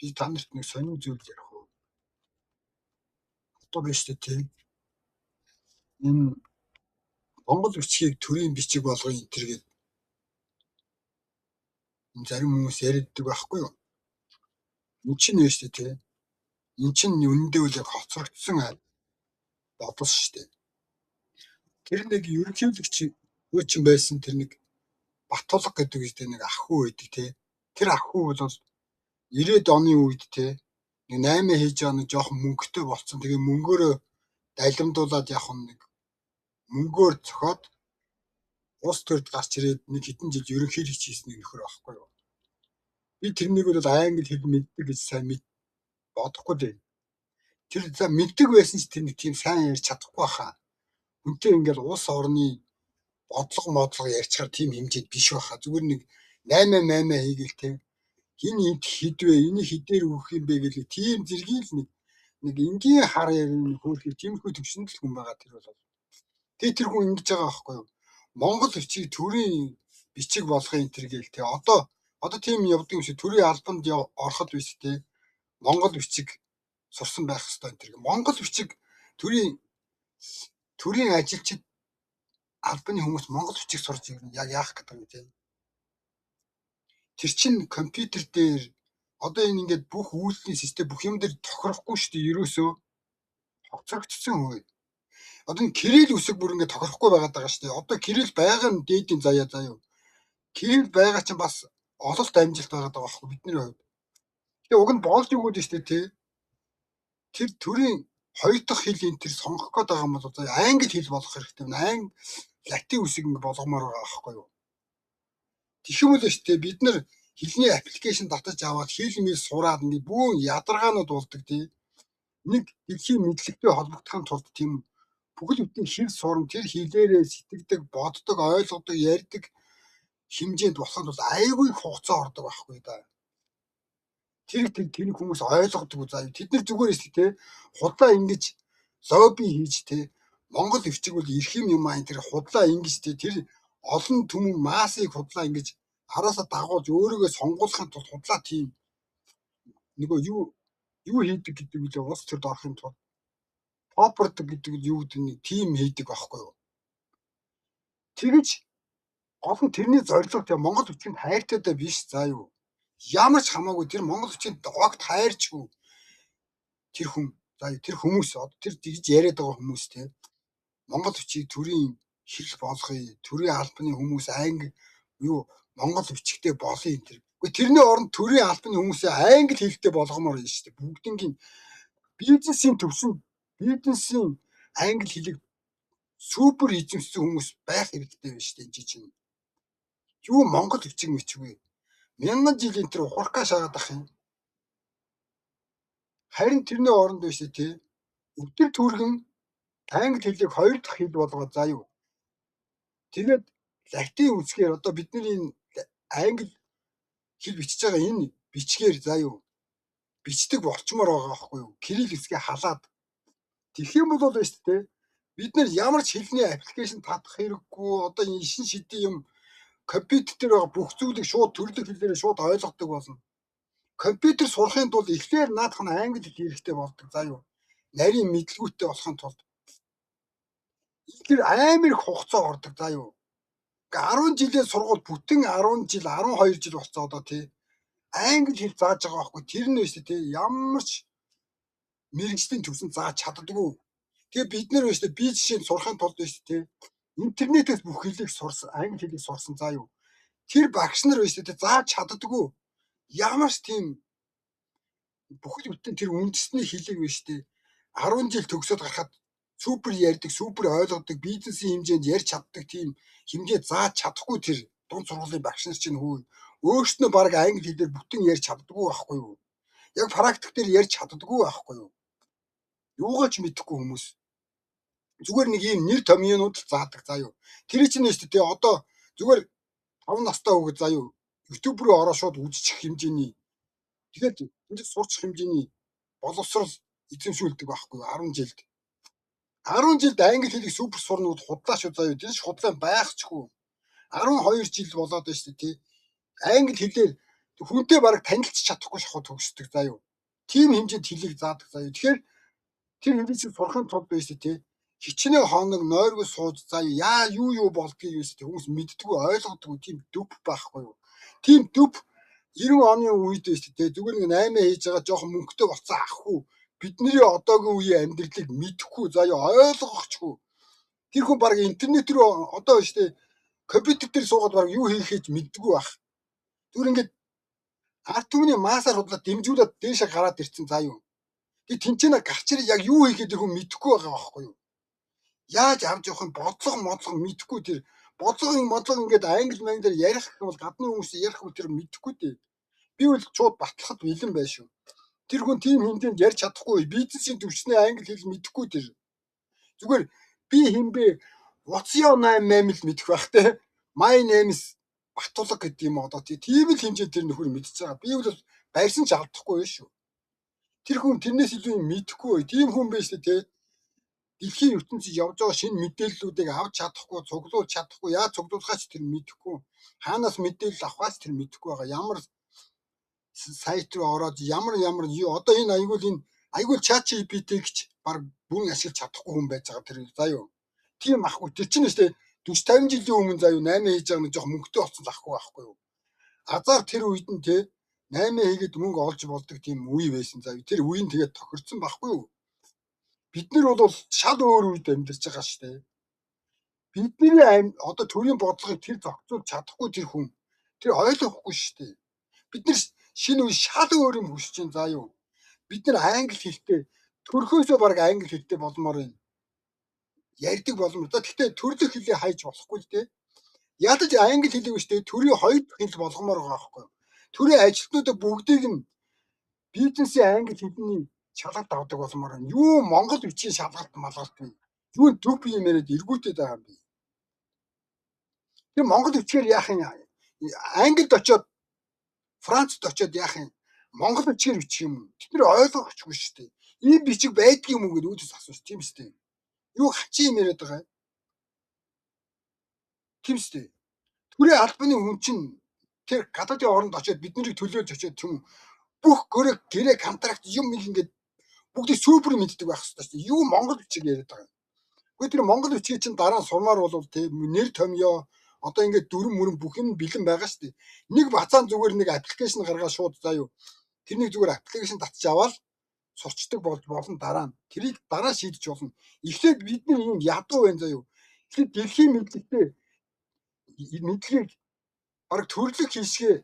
Би та нарт нэг сонин зүйл ярих уу? Одоо биш үү тийм. Энэ Монгол бичгийг төрийн бичиг болгоё энэ төр гээд зарим хүмүүс ярьддаг байхгүй юу? Эн чинь биш үү тийм. Эн чинь үнэндээ үл яг хоцрогдсон бодол шүү дээ. Тэр нэг ерөнхийлөгч хуучин байсан тэр нэг Батулга гэдэг үедээ нэг ах хүү байдаг тийм. Тэр ах хүү бол 90-ад оны үед тийм нэг 8 хийж байгаа нэг жоохон мөнгөтэй болцсон. Тэгээ мөнгөөрөө далимдуулаад яг нэг мөнгөөр зохиод улс төрд гарч ирээд нэг хэдэн жил ерөнхийлөгч хийсэн нөхөр байхгүй юу? Би тэрнийг бол англи хэл мэддэг гэж сайн бодохгүй дээ. Тэр за мэддэг байсан ч тэр нэг тийм сайн ярьж чадахгүй хаа. Үнтэй ингээл улс орны бодлого ярьчихаар тийм хэмжээд биш байхаа. Зүгээр нэг 8 хийгээл те. Хин энд хідвэ, энийг хідээр өгөх юм бэ гэх тийм зэргийг л нэг энгийн хар ярины хөөрхий тиймэрхүү төвшөнд л хүн байгаа тэр бол. Тэгээ тэр хүн ингэж байгаа байхгүй юу? Монгол бичиг төрийн бичиг болгоё энэ төр гээл те. Одоо тийм явдаг юм шиг төрийн албанд ороход биш те. Монгол бичиг сурсан байх хэрэгтэй энэ төр. Монгол бичиг төрийн ажилчид албаны хүмүүс монгол бичиг сурж ирнэ. Яг яах гэдэг юм те. Тэр чин компьютер дээр одоо энэ ингээд бүх үйлдлийн систем бүх юм дээр тохирохгүй шүү дээ. Ерөөсөө хоцрогдсон хөө. Одоо энэ кирилл үсэг бүр ингээд тохирохгүй байгаад байгаа шүү дээ. Одоо кирилл байгаа нь дээдийн заяа заяа. Кирилл байгаа чинь бас ололт амжилт байгаад байгаа байхгүй бидний хувьд. Тэгээ уг нь болж өгөөд шүү дээ тий. Тэр төрийн хоёр дахь хэл энэ тэр сонгох гээд байгаа юм бол англи хэл болох хэрэгтэй байна. Латин үсэг ингэ болгомоор байгаа байхгүй юу? Тэгэх юм л шүү дээ бид нар хэлний аппликейшн татаж аваад хэл мэл сураад ингэ бүүн ядаргаанууд болдог тий. Нэг дэлхийн мэдлэгтэй холбогдохын тулд тийм бүхэл бүтэн хэл сурна тэр хэлээрээ сэтгэдэг, боддог, ойлгодог, ярьдаг хэмжээнд болоход бол айгүй хугацаа ордог байхгүй да. Тэр хүмүүс ойлгодог заа. Тэд нар зүгээр шүү дээ худлаа ингэж лобби хийж тий. Монгол бичиг бол ирэх юм аа тэр худлаа ингэж тий тэр олон түмэн массыг худлаа ингэж араасаа дагуулж өөрийгөө сонгуулахын тулд худлаа тийм нөгөө юу хийдэг гэдэг үлээ улс төрд орохын тулд попордог гэдэг юу гэдэг нэг тим хийдэг байхгүй юу. Тэгэж гол нь тэрний зорилго тийм монгол бичгийн хайртайдаа биш заа юу. Ямар ч хамаагүй тэр монгол бичгийн огт хайрчгүй тэр хүн за тэр хүмүүс тэр тэгж яриад байгаа хүмүүс тийм монгол бичгийг төрийн хэл болгоё, төрийн албаны хүмүүс англи юу монгол бичгтэй болоё энэ тэр. Гэхдээ тэрний оронд төрийн албаны хүмүүсээ англи хэлтэй болгомоор байна шүү дээ. Бүгднгийн бизнесийн төвшин бизнесийн англи хэлийг супер эзэмшсэн хүмүүс байх хэрэгтэй байна шүү дээ энэ чинь. Юу монгол бичиг мичгүй. Мянган жил энэ тэр ухархаа шаагаад ах юм. Харин тэрний оронд биш тий. Өдөр түргэн англи хэлийг хоёр дахь хэл болгоод заа юу. Тэгээд латин үсгээр одоо бидний англи хэл бичиж байгаа энэ бичгээр заа юу. Бичдэг болчмоор байгаа байхгүй юу. Кирилл хэсгээ халаад. Тэгэх юм бол биш тий. Бид нар ямар ч хэлний аппликейшн татах хэрэггүй. Одоо энэ шин шидийн юм компьютер дээр байгаа бүх зүйлийг шууд төрлөх хэлээр шууд ойлгодог болно. Компьютер сурахын тулд эхлээд наадах нь англи хэл хэрэгтэй болдог заа юу. Нарийн мэдлгүүттэй болохын тулд тэр амар их хугацаа ордог заа юу. 10 жилийн сургууль бүтэн 10 жил 12 жил болцоо одоо тий. Англи хэл зааж байгаа байхгүй тэр нь биш тий. Ямар ч мэрэгжлийн төвсөн зааж чаддаггүй. Тэгээ бид нар биш тий би жишээ нь сурахын тулд биш тий. Интернетээс бүх хэлийг сурсан, англи хэлийг сурсан заа юу. Тэр багш нар биш тий зааж чаддаггүй. Ямар ч тийм бүхэл бүтэн тэр үндэсний хэлийг биш тий 10 жил төгсөөд гарахад супер ярьдаг, супер ойлгодог, бизнесийн хэмжээнд ярьж чаддаг тийм хэмжээ зааж чадахгүй тэр дунд сургуулийн багш нар чинь хөө өөрснөө баг англи хэлээр бүтэн ярьж чаддаггүй байхгүй юу. Яг практик дээр ярьж чаддаггүй байхгүй юу. Юугаа ч мэдэхгүй хүмүүс. Зүгээр нэг ийм нэр томьёонууд л заадаг заа юу. Тэр чинь шүү дээ одоо зүгээр 5 настай хүүхэд заа юу. YouTube руу ороо шууд үзчих хэмжээний. Тэгэхээр энд сурчих хэмжээний боловсрол эзэмшүүлдэг байхгүй юу 10 жилд. 10 жилд англи хэлийг супер сурнууд худлаа шүү заа юу. Тэр худлаа байхчгүй. 12 жил болоод байна шүү дээ тий. Англи хэлээр Хүнтэй бараг танилцж чадахгүй шахуу төгсдөг заа юу. Тийм хэмжээнд хэлийг заадаг заа юу. Тэгэхээр тэр хэмжээчийг сурахын тулд байж тээ хичнээн хоног нойргүй сууж заа юу болдгийг юусе хүмүүс мэддэггүй ойлгодоггүй тийм дөв байхгүй юу. Тийм дөв 90 оны үед байж тээ зүгээр нэг 8 хийж байгаа жоохон мөнгөтэй болцсон ахгүй бидний одоогийн үеийн амьдралыг мэдэхгүй заа юу ойлгохчгүй. Тэр хүн баг интернет рүү одоо байж тээ компьютер дээр суугаад баг юу хийх гэж мэддэггүй байх. Зүгээр ингээд арт түмний маасаар худлаад дэмжүүлээд дээшээ гараад ирсэн заа юу. Тэг тэнцэнэ гарч ирээ яг юу хийх гэдэг хүн мэдэхгүй байгаа байхгүй юу. Яаж авч явах юм бодлого мэдэхгүй тэр бодлого ингээд англи манглиар ярих юм бол гадны хүмүүстэй ярих үл тэр мэдэхгүй дээ. Би бол шууд батлахад бэлэн байна шүү. Тэр хүн тийм хэмжээнд ярьж чадахгүй бизнесийн төвчний англи хэл мэдэхгүй тэр. Зүгээр би хинбэ what's your name л мэдэх байх те. My name is Батулга гэдэг юм одоо тийм л хэмжээнд тэр нөхөр мэдчихэж байгаа. Би бол барьсан ч алдахгүй байх шүү. Тэр хүн тэрнээс илүү мэдэхгүй. Тийм хүн байж тээ. Дэлхийн ертөнцид явж байгаа шинэ мэдээллүүдийг авч чадахгүй, цуглуулж чадахгүй, яаж цуглуулахаач тэр мэдэхгүй. Хаанаас мэдээлэл авахаач тэр мэдэхгүй байгаа. Ямар сайт руу ороод ямар юу одоо энэ айгуул чат GPT гэж баг бүрэн ашиглаж чадахгүй хүн байж байгаа тэр заа юу. Тийм ахгүй тэр чинь нэстэ 40 50 жилийн өмнө заа юу 8 хийж байгаа нэг жоох мөнгөтэй болсон ахгүй байхгүй юу. Азар тэр үед нь те 8 хийгээд мөнгө олж болдог тийм үе байсан заа юу. Тэр үеийн тэгээд тохирцсон байхгүй юу. Бид нар бол шал өөр үед амьдарч байгаа шүү дээ. Бидний одоо төрийн бодлогыг тэр зохицуулж чадахгүй тэр хүн тэр ойлгохгүй шүү дээ. Бид нар шинэ үе шал өөр юм хүсэж байна заа юу. Бид нар англи хэлтэй төрхөөсөө баг англи хэлтэй болмоор байна. Ярьдаг боломж. Гэхдээ төрлөх хэлийг хайж болохгүй л дээ. Ядаж англи хэлийг биш дээ төрийн хоёр дахь хэл болгомоор байгаа байхгүй. Төрийн ажилтнуудаа бүгдийг нь бизнесийн англи хэлний шалгалт авдаг болмоор байна. Юу монгол бичгийн шалгалт малгалт вэ? Юу төв юм яриад эргүүлээд байгаа юм бэ? Тэр монгол бичгээр яах юм? Англид очиод Францд очиод яах юм? Монгол бичгээр бичих юм уу? Тэд нар ойлгохгүй шүү дээ. Ийм бичиг байдгийн юм уу гэдэг үүдээс асууж тийм шүү дээ. Юу хачин юм яриад байгаа юм? Тийм шүү дээ. Төрийн албаны хүн чинь тэр гадаадын оронд очиод биднийг төлөөлж очиод тийм бүх гэрээ контракт юм ингээд бүгдийг супер мэддэг байх хэрэгтэй шүү дээ. Юу монгол бичиг яриад байгаа юм. Гэхдээ тэр монгол бичгийг чинь дараа нь сурмаар бол тийм нэр томьёо одоо ингээд дүрм мөрөн бүх юм бэлэн байгаа шүү дээ. Нэг бацаан зүгээр нэг аппликейшн гаргаад шууд заа юу. Тэрнийг зүгээр аппликейшн татчих аваад сурчдаг болж болно дараа нь. Тэрийг дараа шийдэж болно. Эхлээд бидний юм ядуу байна заа юу. Эхлээд дэлхийн мэдлэгийг бараг төрлөх хэсгээ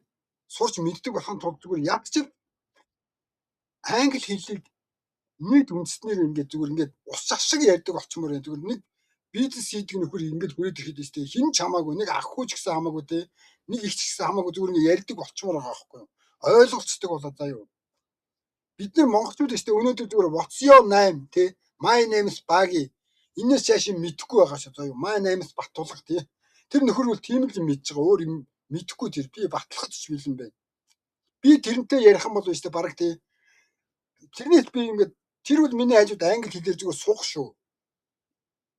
сурч мэддэг болохын тулд зүгээр ядчих англи хэлийг нийт үндэснээр ингээд зүгээр ингээд ус цас шиг ярьдаг болчмоор байна. Зүгээр нэг бизнес хийдэг нөхөр ингээд хүрээд ирэхэд өстэй хин ч хамаагүй нэг ах хүү ч гэсэн хамаагүй те нэг их ч гэсэн хамаагүй зүгээр ингээд ярьдаг болчмоор байгаа байхгүй юу. Ойлголцдог болоо заа юу. Бид нар монголчууд өстэй өнөөдөр зүгээр what's your name те my name is Баги энэс цааш мэдэхгүй байгаа шүү заа юу. My name is Батулга те тэр нөхөр бол тийм л мэдж байгаа өөр юм мэдэхгүй тэр би батлахад ч бэлэн байна. Би тэрнтэй ярих юм бол өстэй бараг те тэрнээс би ингээд тэр бол миний хажууд англи хэлээр зүгээр суух шүү.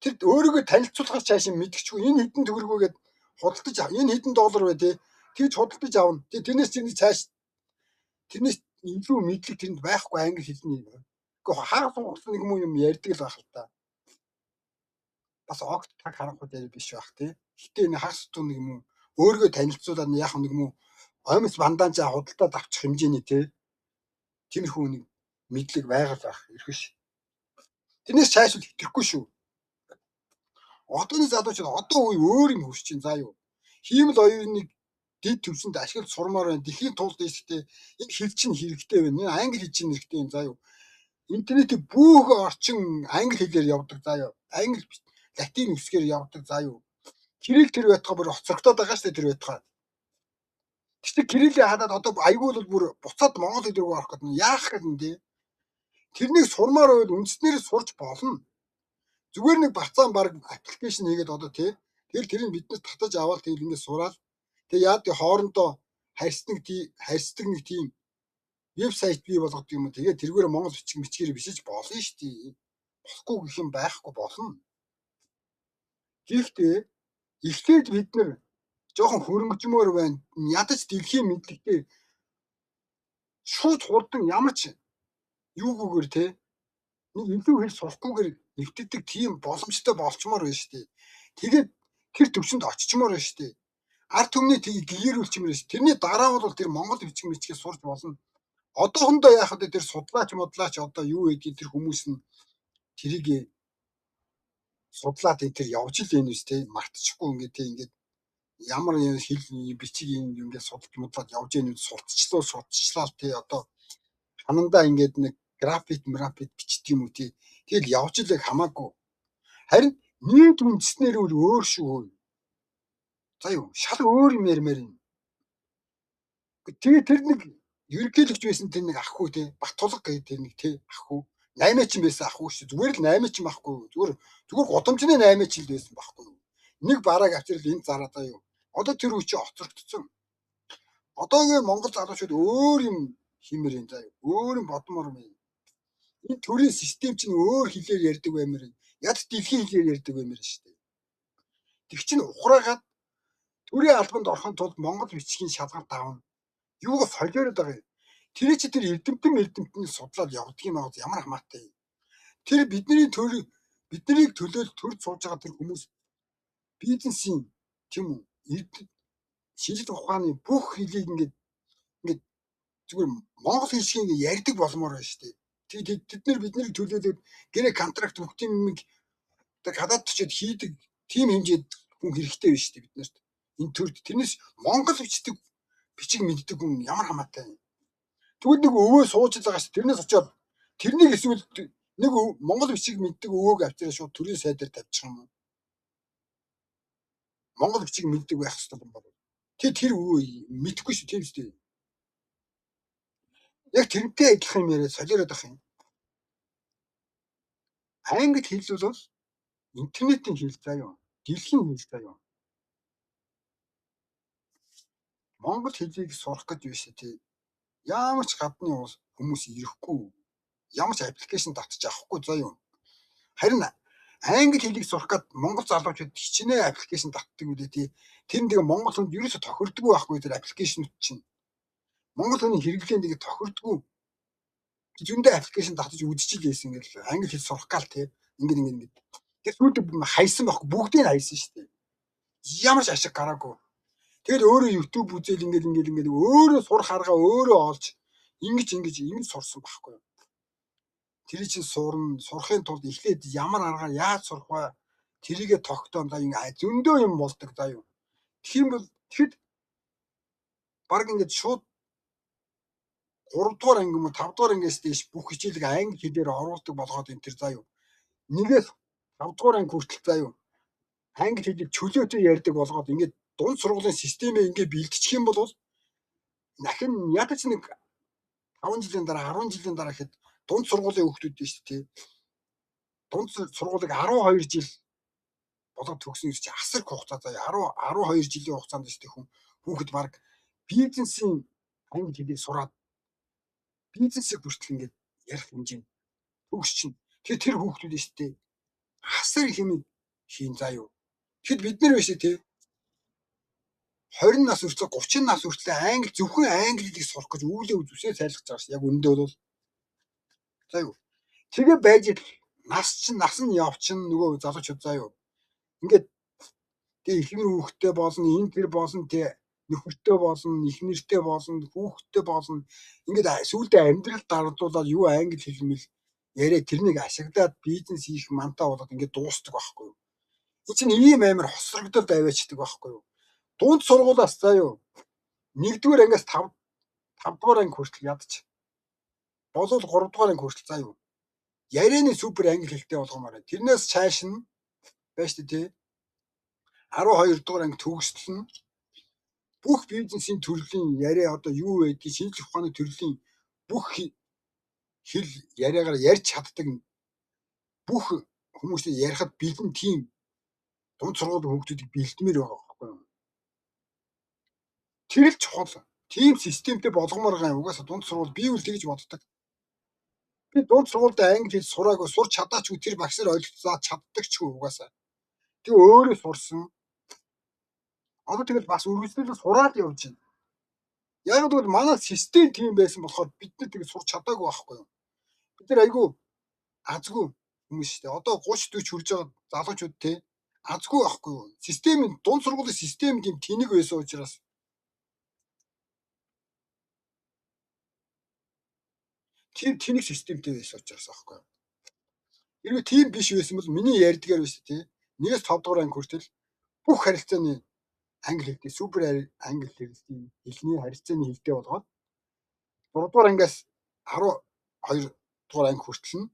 Тэр өөрийгөө танилцуулахар цааш мэдчихгүй энэ хэдэн төгрөгөөгээд худалдаж энэ хэдэн доллар вэ те тэгж худалдаж авна. Тэрнээс чинь цааш тэрнээс илүү мэдлэг тэрэнд байхгүй англи хэлний. Гэхдээ хаа сунгасан нэг юм ярьдаг л байх л та. Бас огт таг харахгүй дээр биш байх те. Гэтэ энэ хагас тун нэг юм өөрийгөө танилцуулаад яах нэг юм омс бандаанчаа худалдаад авчих хэмжээний те. Тиймэрхүү нэг мэдлэг байгаль байх эрхэш. Тэрнээс цааш л хэтрхгүй шүү. Одооны залуучууд одоо үе өөр юм хүсэж чинь заа юу. Хиймэл оюуныг дэд төвшөнд ашиглаж сурмаар байна. Дэлхийн тулд ихтэй энэ хэл чинь хэрэгтэй байна. Энэ англи хэл чинь хэрэгтэй юм заа юу. Интернетийн бүх орчин англи хэлээр явдаг заа юу. Англи латин үсгээр явдаг заа юу. Кирилл тэр байтугай бүр хоцрогдоод байгаа шүү дээ тэр байтугай. Тэгвэл Кириллээ хадаад одоо айгүй бол бүр буцаад монгол хэл рүү орох гэдэг нь яах гэдэг нь тэрнийг сурмаар байвал үндснээр сурч болно. Зүгээр нэг бацаан баг аппликейшн хийгээд одоо тий. Тэгэл тэрийг биднээс татаж аваад тэгэл ингэ сураал. Тэгээ яад хоорондоо харьцдаг нэг тийм вебсайт бий болгодог юм. Тэгээ тэргээр монгол бичгээр бичиж болно шүү дээ. Болохгүй гэх юм байхгүй болно. Гэхдээ эхлээд бид нар жоохон хөрөнгөжмөр байна. Ядаж дэлхийн мэдлэгтэй шууд хурдан ямар ч юугүйгээр те нэг илүү хэл сурахгүйгээр нэвтдэг тийм боломжтой болчмоор байна шүү дээ. Тэгээд тэр төвшөнд очичмоор байна шүү дээ. Ард түмний тийг гэгэрүүлчмээр шүү. Тэрний дараа бол тэр Монгол бичиг мичгээ сурч болно. Одоохондоо яах вэ тэр судлаач модлаач одоо юу гэдгийг тэр хүмүүс нь тэрийг судлаад тэр явж л энэ үст те мартчихгүй ингээд те ингээд ямар хэл бичиг ингээд судалж модлаад явж яах нь сурталчлаа те одоо ханандаа ингээд нэг графит бичдэг юм уу те тэгэл явж л хамаагүй. Харин нийт үндэснээр бол өөр шүү. За юу шал өөр юм ярмаар юм. Тэгээ тэр нэг ерөнхийлөгч байсан тэр нэг ах хүү те Батулга гэдэг тэр нэг те ах хүү 8-аач байсан ах хүү шүү. Зүгээр л 8-аач байхгүй. Зүгээр гудамжны 8-аач л байсан байхгүй. Нэг барааг авчирал энд зараадаа юу. Одоо тэр үе чи оцрогдсон. Одоогийн Монгол залуучууд өөр юм хиймээр энэ заа. Өөр юм бодмоор юм. Энэ төрийн систем чинь өөр хэлээр ярьдаг баймаар. Яг дэлхийн хэлээр ярьдаг баймаар шүү дээ. Тэг чинь ухраагаад төрийн албанд орохын тулд Монгол бичгийн шалгалт авна. Юугаа солиороод байгаа юм. Тэр чи тэр эрдэмтэн судлаад явдаг юм аа ямар хамаатай. Тэр бидний биднийг төлөөлж төрж сууж байгаа тэр хүмүүс бизнесийн тийм үү шинжлэх ухааны бүх хэлийг ингээд зүгээр монгол хэлшиг ингээд ярьдаг болмоор байна шүү дээ. Тэгээд тэд нар биднийг төлөөлөөд гэрээ контракт бүх юм тэг гадаад очиод хийдэг тийм хэмжээд хүн хэрэгтэй байна шүү дээ биднэрт. Энэ төрд тэрнээс монгол бичиг мэддэг хүн ямар хамаатай. Тэгвэл нэг өвөө сууж байгаа шүү. Тэрнээс очиод тэрнийг эсвэл нэг монгол бичиг мэддэг өвөөг авчираа шууд төрийн сайд дээр тавьчих юм. Монгол бичиг мэддэг байх хэрэгтэй юм байна. Тэр өвөө мэдэхгүй шүү тийм шүү. Яг тэрнтэй адилхан юм яриа солиороод ах юм. Англи хэл бол интернетийн хэл заяа. Дэлхийн хэл заяа. Монгол хэлийг сурах гэж биш тий. Ямар ч гадны хүмүүс ирэхгүй. Ямар ч аппликейшн татчих авахгүй заяа. Харин англи хэлийг сурах гээд монгол залуучууд хичнээн аппликейшн татдаг үлээ тий. Тэр нэг монгол хүнд ерөөсө тохирдгүй байхгүй тэр аппликейшнүүд чинь. Монгол хүний хэрэглээнд нэг тохирдгүй. Зөндөө аппликейшн татаж үзчихэл байсан ингээл англи хэл сурах гал тий. Ингээд. Тэр сүйдээ хайсан байхгүй бүгдийг хайсан шүү дээ. Ямар ч ашиг гараагүй. Тэгэл өөрөө YouTube үзэл ингээд өөрөө сурах арга өөрөө олж ингэж сурсан байхгүй. Тэр чинь сурахын тулд эхлээд ямар аргаар яаж сурах вэ? Тэрийгэ тогтоон за зөндөө юм болдог за юу. Тэгэх юм бол тэгэхэд баг ингээд шууд 3 дугаар анги юм уу 5 дугаар ангиас дээш бүх хичээлийг англи хэлээр оруулдаг болгоод энэ тэр за юу. Нэгээс 5 дугаар анги хүртэл за юу. Англи хэлийг чөлөөтэй ярьдаг болгоод ингээд дунд сургуулийн системээ ингээд бэлтчих юм бол дахин ядаж нэг 5 жилийн дараа 10 жилийн дараа гэхэд дунд сургуулийн хүүхдүүд дээ шүү дээ. Дунд сургуулийг 12 жил болоод төгснө гэж асар их хугацаа заяа 12 жилийн хугацаанд шүү дээ хүүхэд баг бизнесийн англи хэлийг сураад бизнесийг бүртэл ингээд ярих хэмжээнд төгс чинь тэр хүүхдүүд шүү дээ. Асар их юм хийн заа юу. Тэгэхэд бид нар биш тий 20 нас хүртэл 30 нас хүртэл зөвхөн англи хэлийг сурах гэж өвлөө зүсээ сайлгаж байгаа шүү. Яг үүндээ бол за юу. Тэгээ байж нас нь явчин нөгөө залуучууд заа юу. Ингээд тэг ихнэр хүүхдтэй болно, энэ тэр болно тий нөхөртэй болно, ихнэртэй болно, хүүхдтэй болно. Ингээд сүүлдээ амьдрал дардуулаад юу англи хэлмэл яриа тэрнийг ашиглаад бизнес хийх мантаа болоод ингээд дуустдаг байхгүй юу. Энэ чинь ийм амар хосрогдол аваачдаг байхгүй юу. Дунд сургуулиас заа юу. 1-р ангиас 5-р анги хүртэл ядаж. Болоод 3-р анги хүртэл заа юу. Ярианы супер англи хэлтэй болгомоор байна. Тэрнээс цааш нь байж тээ 12-р анги төгсөл нь бүх бизнесийн төрлийн яриа одоо юу байдгийг шинжлэх ухааны төрлийн бүх хэл яриагаар ярьж чаддаг бүх хүмүүстэй ярихад бэлэн тим дунд сургуулийн хүүхдүүдийг бэлдмээр байгаа байхгүй юу. Тэр л чухал. Тим системтэй болгомоор байгаа юм. Угаасаа дунд сургууль би үл тэгж боддог. Би дунд сургуульд англи хэл сураагүй сурч чадаач тэр багшаар ойлгоцоо чаддаг ч үү угаасаа. Тэг өөрөө сурсан. Одоо тэгэл бас үргэлжлүүлээ сураад явж байна. Яг л манай систем тийм байсан болохоор бид нар тийг сурч чадаагүй байхгүй юу? Бид нар айгүй азгүй хүмүүс шүү дээ. Одоо 30 40 хүрж байгаа залуучууд те азгүй байхгүй юу? Системийн дунд сургуулийн систем тийм тэнэг байсан учраас тийм тэнэг системтэй байсан учраас аахгүй юу? Хэрвээ тийм биш байсан бол миний ярьдгаар биш тий. 1-5 дугаар анги хүртэл бүх харилцааны англи хэлтэй супер англи хэлний харилцааны хэлтэй болгоод 3 дугаар ангиас 12 дугаар анги хүртэл нь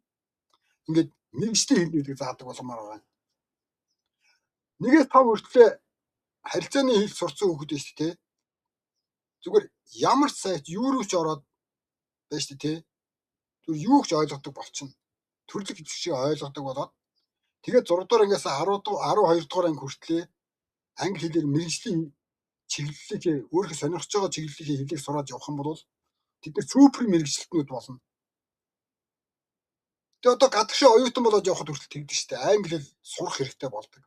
ингээд мэргэжлийн хэлнүүдийг заадаг болмоор байгаа. 1-5 хүртлээр харилцааны хэл сурцсан хүүхэд биш тий. Зүгээр ямар сайт юу руу ч ороод байж тий. Зүгээр юу ч ойлгодог болчихно. Төрлөг хэсэг шиг ойлгодог болоод тэгээд 6 дугаар ангиас 12 дугаар анги хүртлээ англи хэлээр мэргэжлийн чиглэлийг өөрийнхөө сонирхож байгаа чиглэлийн хэлийг сураад явах юм бол тэд нар супер мэргэжилтнүүд болно. Тэгээ одоо гадагшаа оюутан болоод явхад хүртэл тэгдэг штэ. Англи хэл сурах хэрэгтэй болдог.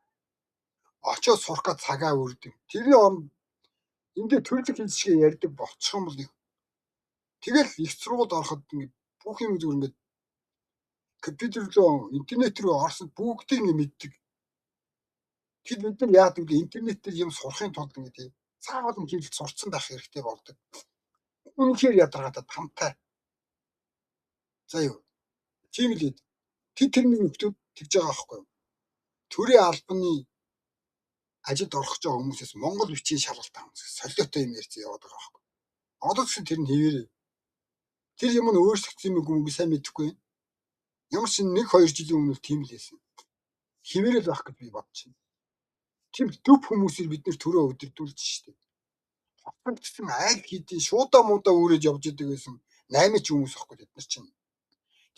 Очоод сурах га цагаа үрдэг. Тэрний оронд эндээ төрлөг хэл шиг ярьдаг болчих юм бол тэгэл их сургуульд ороход ингэ бүх юм зүгээр ингэ компьютер руу интернет рүү орсон бүгдийг ингэ мэддэг. Тэгэд бид нар яадаг вэ? Интернетээр юм сурахын тулд ингэ тийм цаавал нь хэл сурцсан байх хэрэгтэй болдог. Үнэхээр ядаргаатай тамтай. За юу. Тийм л хэд. Тэрний нөхдүүд тэгж байгаа байхгүй юу? Төрийн албаны ажилд орох гэж байгаа хүмүүсээс монгол бичгийн шалгалт авах солиотой юм ярьж яваад байгаа байхгүй. Одоо ч тэр нь хэвээрээ. Тэр юм нь өөрчлөгдсөн юм уу би сайн мэдэхгүй байна. Ямар ч 1-2 жилийн өмнө тийм л байсан. Хэвээрээ л байх гэж би бодож байна. Тийм төв хүмүүсийг бид нэр төрөө өдөрдүүлж штеп. Хатгагдсан айл хийдийн шуудаа муудаа үрээд явж идэг байсан 8 ч хүмүүс ахгүй бид нар чинь.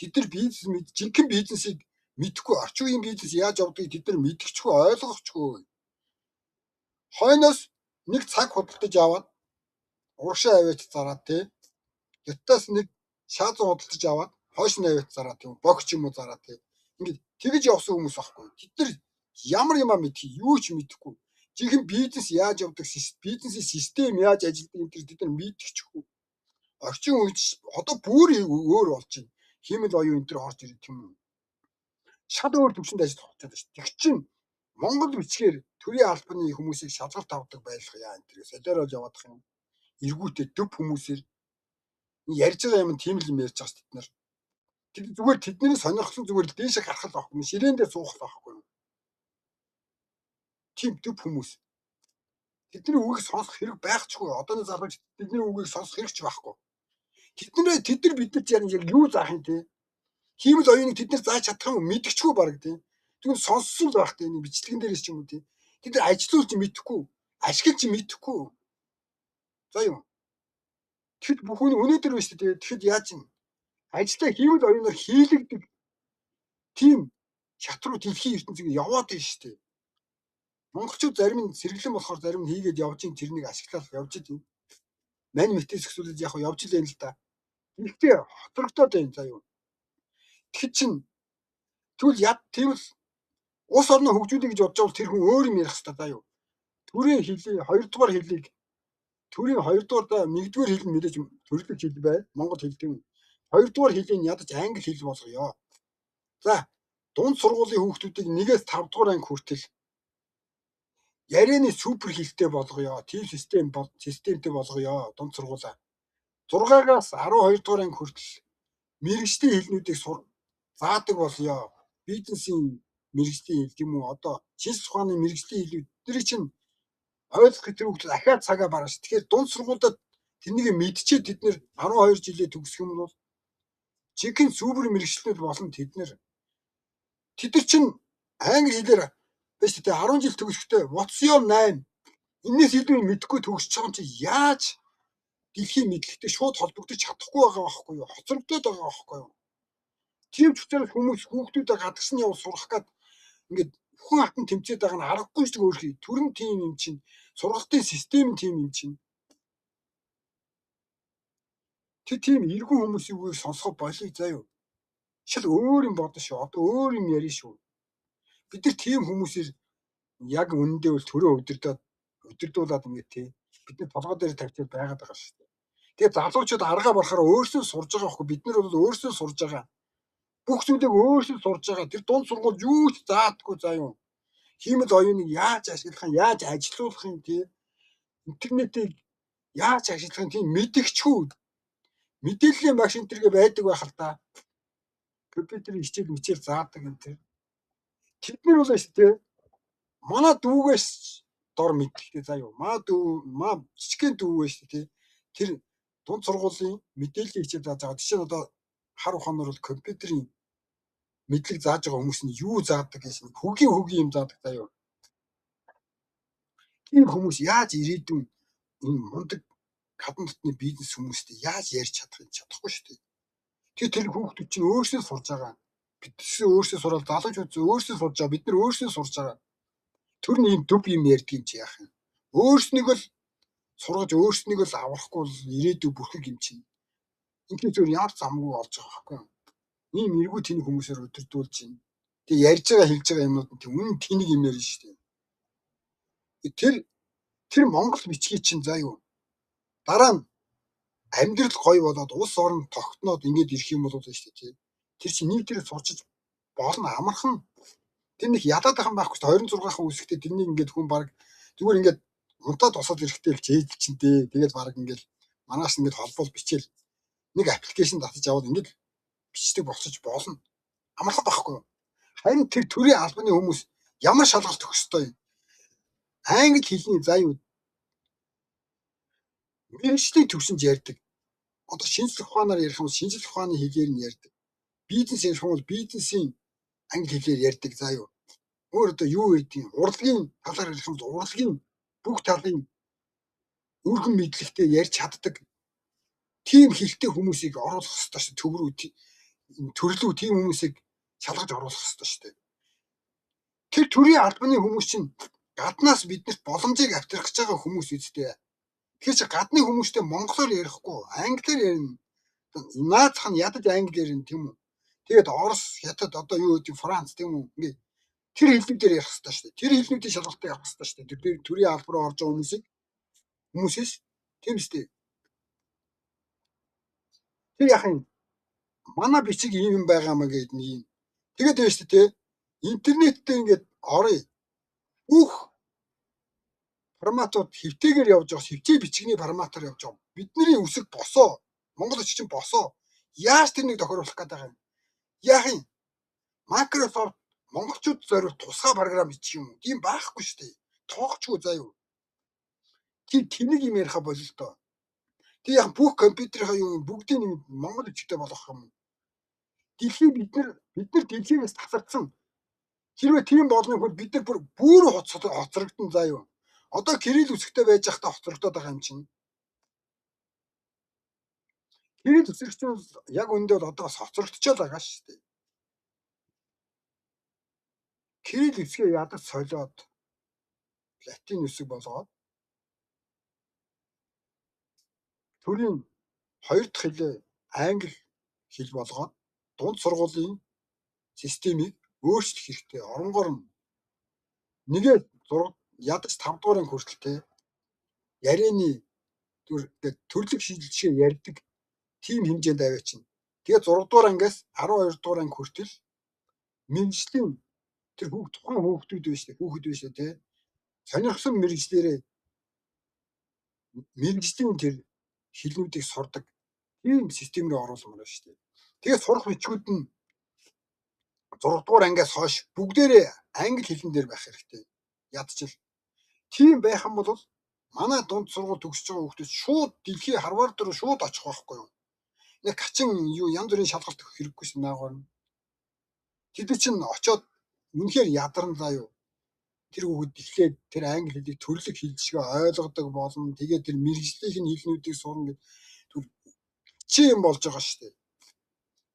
Тэд нар бизнес жинхэнэ бизнесийг мэдэхгүй орчин үеийн бизнес яаж явдгийг тэд нар мэдчихгүй ойлгохгүй. Хойноос нэг цаг худалдаж аваад урагшаа аваач зараад тий. Ятаас нэг шаазан худалдаж аваад хойш нь аваач зараад тийм богч юм уу зараад тий. Ингээд тэгэж явсан хүмүүс байхгүй. Тэд нар ямар юмаа мэдхий юу ч мэдэхгүй. Жинхэнэ бизнес яаж явдаг бизнесийн систем яаж ажилладаг энэ тэд нар мэдчихгүй. Орчин үед одоо бүр өөр болж байна. Химэл оюун энэ төр орж ирэх юм. Шал өөр төвшөнд ажиллах болчиход шүү. Тэг чин Монгол бичгээр төрийн албаны хүмүүсийг шалгалт авдаг байлах яа энэ тэрээс солиорол яваадах юм. Эргүүтээ төв хүмүүсээр ярьж байгаа юм тийм л юм ярьж байгаа ш тэд нар. Тэд зүгээр тэдний сонирхсан зүгээр л дээшээ гарах л байхгүй. Ширээндээ суух л байхгүй. Тийм төв хүмүүс. Тэдний үгийг сонсох хэрэг байхчгүй. Одооны залууч тэдний үгийг сонсох хэрэгч байхгүй. Тэд нар биднэрт яг юу заах юм те. Химэл оюуныг тэд нар зааж чадах юм мэдчихгүй баг тийм. Тэгвэл сонссон л байх тийм бичлэгэн дээрээс ч юм уу тийм. Тэд нар ажилуулж мэдэхгүй, ашиглаж мэдэхгүй. За юу. Тэгэд бүх нь өнөөдөр биш тийм. Тэгэхэд яаж юм? Ажлаа химэл оюунаар хийлэгдэг тийм шатруу дэлхийн ертөнцийг яваад байна шүү дээ. Монголчууд зарим нь сэргэлэн болохоор зарим нь хийгээд явж ин тэрнийг ашиглаад явж идэв. Мань мэтээс өсвөлд яг явж л байна л да. Гэхдээ хоцрогдоод байна за юу. Тэгэхэд чин тэгвэл яд тийм л ус орноо хөгжүүлэх гэж бодож байгаа тэр хүн өөр юм ярих хэрэгтэй даа юу. Төрийн хэлийг 2 дугаар хэлийг төрийн 2 дугаар 1 дугаар хэл нь мэдээж төрлөг хэл бай. Монгол хэл тийм. 2 дугаар хэлийг ядаж англи хэл болгоё. За дунд сургуулийн хүүхдүүдийг 1-5 дугаар анги хүртэл ярианы супер хэлтэй болгоё. Тийм системтэй болгоё. Дунд сургуулаа 6-аас 12 дугаар анги хүртэл мэргэжлийн хэлнүүдийг заадаг болёо. Бизнесийн мэргэжлийн хэл тийм үү одоо шинжлэх ухааны мэргэжлийн хэлүүд тэрийг чинь ойлгох тэр хүмүүс ахаад цагаа барна ш. Тэгэхээр дунд сургуульд тэрнийг мэдчихээ тэд нэр 12 жилээ төгсөх юм бол жинхэнэ супер мэргэжлүүд болон тэд нар чинь англи хэлээр биш тэ 10 жил төгсөхдөө what's your name энэс илүү мэдхгүй төгсөж байгаа юм чи яаж дэлхийн мэдлэгтэй шууд холбогдож чадахгүй байгаа байхгүй юу? Хоцрогдоод байгаа байхгүй юу? Тийм ч учраас хүмүүс хүүхдүүдээ гадагш нь явж сурах гээд ингээд бүхэн хатан тэмцээд байгаа нь аргагүй шүү өөрхий. Төрн тийм юм чинь сургалтын систем нь тийм юм чинь. Тийм эргэн хүмүүсийн үгийг сонсгоо болъё заа юу. Шил өөр юм бодно шүү. Одоо өөр юм ярина шүү. Бид нар тийм хүмүүсээр яг үнэндээ бол төрөө өдөрдүүлээд ингээд тий бид нар толгой дээр тавьчихад байгаад байгаа шүү дээ. Тэгээд залуучууд аргаа барахаар өөрсдөө сурж байгаа байхгүй. Бид нар бол өөрсдөө сурж байгаа. Бүх зүйлийг өөрсдөө сурж байгаа. Тэр дунд сургууль юу ч заадаггүй заа юу. Хиймэл оюуныг яаж ашиглах нь, яаж ажилуулах нь тий. Интернетийг яаж ашиглах нь тийм мэдгчгүй. Мэдээллийн багш энэ төргээ байдаг байх л да. Компьютерийн хичээл заадаг энэ тэр. Тэд нар бол шүү дээ. Манай дүүгээс дор мэддэг заа юу. Маа жижигхэн дүү байж тий. Тэр дунд сургуулийн мэдээллийн хичээл зааж байгаа. Жишээ нь одоо хар ухаанаар бол компьютерийн мэдлэг зааж байгаа хүмүүс нь юу заадаг гэсэн хөгийн юм заадаг заа юу. Тийм хүмүүс яаж ирээдүйн энэ мундаг гадна дотны бизнес хүмүүстэй яаж ярьж чадахгүй шүү дээ. Тэр хүүхдүүд чинь өөрсдөө сурж байгаа. Бид өөрсдөө сураад залуучууд өөрсдөө сурж байгаа. Бид нар өөрсдөө сурж байгаа. Тэр нь юм төв юм ярьдаг юм чи яах юм. Өөрснийг л сургаж өөрснийг л аврахгүй бол ирээдүй бүрхэг юм чинь. Ингээд зөв ямар замгүй олж байгаа байхгүй юу. Ийм эргүү тэнэг хүмүүсээр өдөрдүүлж байна. Тэг ярьж байгаа хэлж байгаа юмнууд нь тийм үнэн тэнэг юм ярина шүү дээ. Тэр Монгол бичгийг чинь заа юу. Дараа нь амьдрал гоё болоод улс орон тогтноод ингэж ирэх юм бол шүү дээ. Тэр чинь нэг дээр сурчиж болно амархан. Тэр нэг ядаад байгаа юм байхгүй шүү дээ. 26-хан үсгтээ тэрнийг ингээд хүн баг зүгээр ингээд унтаад босоод ирэхтэй л чэйд чинтэй. Тэгээд баг ингээд манаас ингээд холбоол бичээл нэг аппликейшн татаж аваад ингээд бичдэг болсож болно. Амархан байхгүй. Харин тэр төрийн албаны хүмүүс ямар шалгалт өгөх ёстой юм. Англи хэлний заа юу. Мэргэжлийн төвшөнд ярьдаг. Одоо шинжлэх ухаанаар ярих юм шинжлэх ухааны хэлээр нь ярьдаг. Бизнес ярих юм бол бизнесийн англи хэлээр ярьдаг заа юу. Өөр одоо юу гэдгийг урлагийн талаар ярих юм бол урлагийн бүх талын өргөн мэдлэгтэй ярьж чаддаг. Тим хэлтэй хүмүүсийг оруулах хэрэгтэй шүү. Төв рүү төрлөө тим хүмүүсийг шалгаж оруулах хэрэгтэй шүү дээ. Тэр төрийн албаны хүмүүс чинь гаднаас биднэрт боломжийг авчрах гэж байгаа хүмүүс үстэй. Тэгэхээр чи гадны хүмүүстэй монголоор ярихгүй англиар ярина. Наацх нь ядаж англиар ярина тийм үү. Тэгээд Орос, Хятад одоо юу гэдэг Франц тийм үү. Ингээ тэр хэлнүүдээр ярих хэрэгтэй шүү дээ. Тэр хэлнүүдийн шалгалтыг авах хэрэгтэй шүү дээ. Тэр төрийн албараа орж байгаа хүмүүсээс тийм үстэй. Тэр яах юм? Манай бичиг ийм юм байгаа маа гэдэг нэг юм. Тэгээд байна шүү дээ. Интернеттэй ингээд орё. Бүх форматууд хэвтэйгээр явж байгаа хэвтэй бичгийн форматаар явж байгаа. Бидний үсэг босоо. Монгол бичиг чинь босоо. Яаж тэрнийг тохируулах гээд байгаа юм? Яах юм? Microsoft монголчууд зориулт тусгай програм бичих юм уу? Тийм байхгүй шүү дээ. Тоогчгүй заа юу. Тийм тэнэг юм яриха болол тоо. Тэг яг бүх компьютерийнхаа юм бүгдийг нэг монгол бичгтэй болгох юм. Дэлхий бид нар дэлхийгээс тасардсан. Хэрвээ тийм болно бол бид нар бүр хоцрогдсон заа юу. Одоо кирилл үсгтэй байж захта хоцрогдоод байгаа юм чинь. Кирилл үсгч нь яг үндэ бол одоо хоцрогдчиход байгаа шүү дээ. Кирилл үсгээ ядаж солиод латин үсэг болгоод төрийн хоёр дахь хэлээ англи хэл болгоод дунд сургуулийн системийг өөрчлөх хэрэгтэй. Оронгоор нь нэгээ ядаж 5 дугаарыг хүртэлтэй ярианы төрлөг шийдэлчгээ ярьдаг тим хэмжээнд аваачин. Тэгээд 6 дугаар ангиас 12 дугаар анги хүртэл мэргэжлийн тэр тухайн хүүхдүүд биш тий. Сонирхсан мэргэжлэрээ мэргэжлийн тэр хэлнүүдийг сурдаг тийм систем рүү оруулмаар байна шүү дээ. Тэгээд сурах бичгүүд нь 6 дугаар ангиас хойш бүгдээрээ англи хэлэн дээр байх хэрэгтэй. Ядчил. Тийм байх юм бол манай дунд сургууль төгсөж байгаа хүүхдүүд шууд дэлхийн Харвард руу шууд очих байхгүй юу? Яг гачин юу янз бүрийн шалгалт өгөх хэрэггүй шин наагур. Тэд чинь очоод үнэхээр ядарна заа юу. Тэр хүүхэд эхлээд тэр англи хэлийг төрлөг хэлжгээ ойлгодог болно. Тэгээд тэр мэргэжлийн хэлнүүдийг сурна гэдэг чи юм болж байгаа шүү дээ.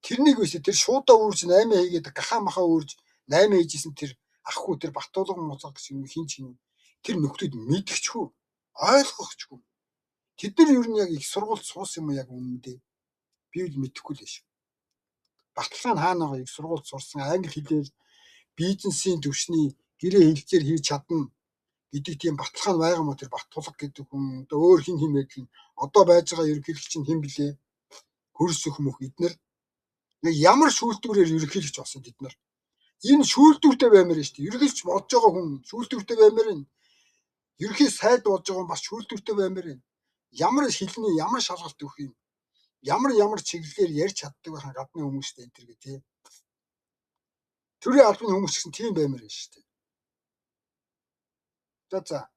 Тэрнийг үсэ тэр шуудаа үрж 8 хийгээд гахаа махаа үрж 8 хийжсэн тэр ахгүй тэр Батуулган муцаг гэсэн юм хин чин тэр нөхдүүд мэдчихгүй ойлгохчгүй. Тэд нар ер нь яг их сургууль суусан юм яг үнэндээ би л мэдэхгүй л шүү. Баталгаа нь хаана байгаа их сургууль сурсан англи хэлээр бизнесийн төвшний гэрээ хэлцээр хийж чадна. гэдэг тийм баталгаа байгаа мó тэр Баттулга гэдэг хүн одоо өөр хин байдал нь одоо байж байгаа ерөнхийлөгч нь хэн блэ? Хөрс өхмөх эднэр нэг ямар шүүлтүүрээр ерөнхийлөгч болсон эднэр. Энэ шүүлтүүртэй баймаар шүү дээ. Ерөнхийлөгч бодож байгаа хүн шүүлтүүртэй баймаар нь. Ерөнхий сайд болж байгаа хүн бас шүүлтүүртэй баймаар нь. Ямар хэлний ямар шалгалт өгөх юм? Ямар чиглэлээр ярьж чаддаг байхын гадны хүмүүстэй энэ төр гэ тий. Төрийн албаны хүмүүс гэсэн тийм баймаар байна шүү дээ. За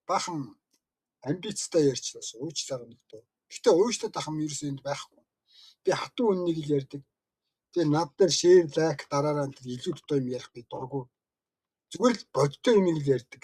бахан амбицтай ярьчлаа ууч цагаан нөтөө. Гэтэ уучлаад ахам ерөөсөө энд байхгүй. Би хатуу үннийг л ярьдаг. Тэгээ над дээр шеэр лайк дараараа энэ илүү дутуу юм ярих би дурггүй. Зүгээр л бодтой юм л ярьдаг.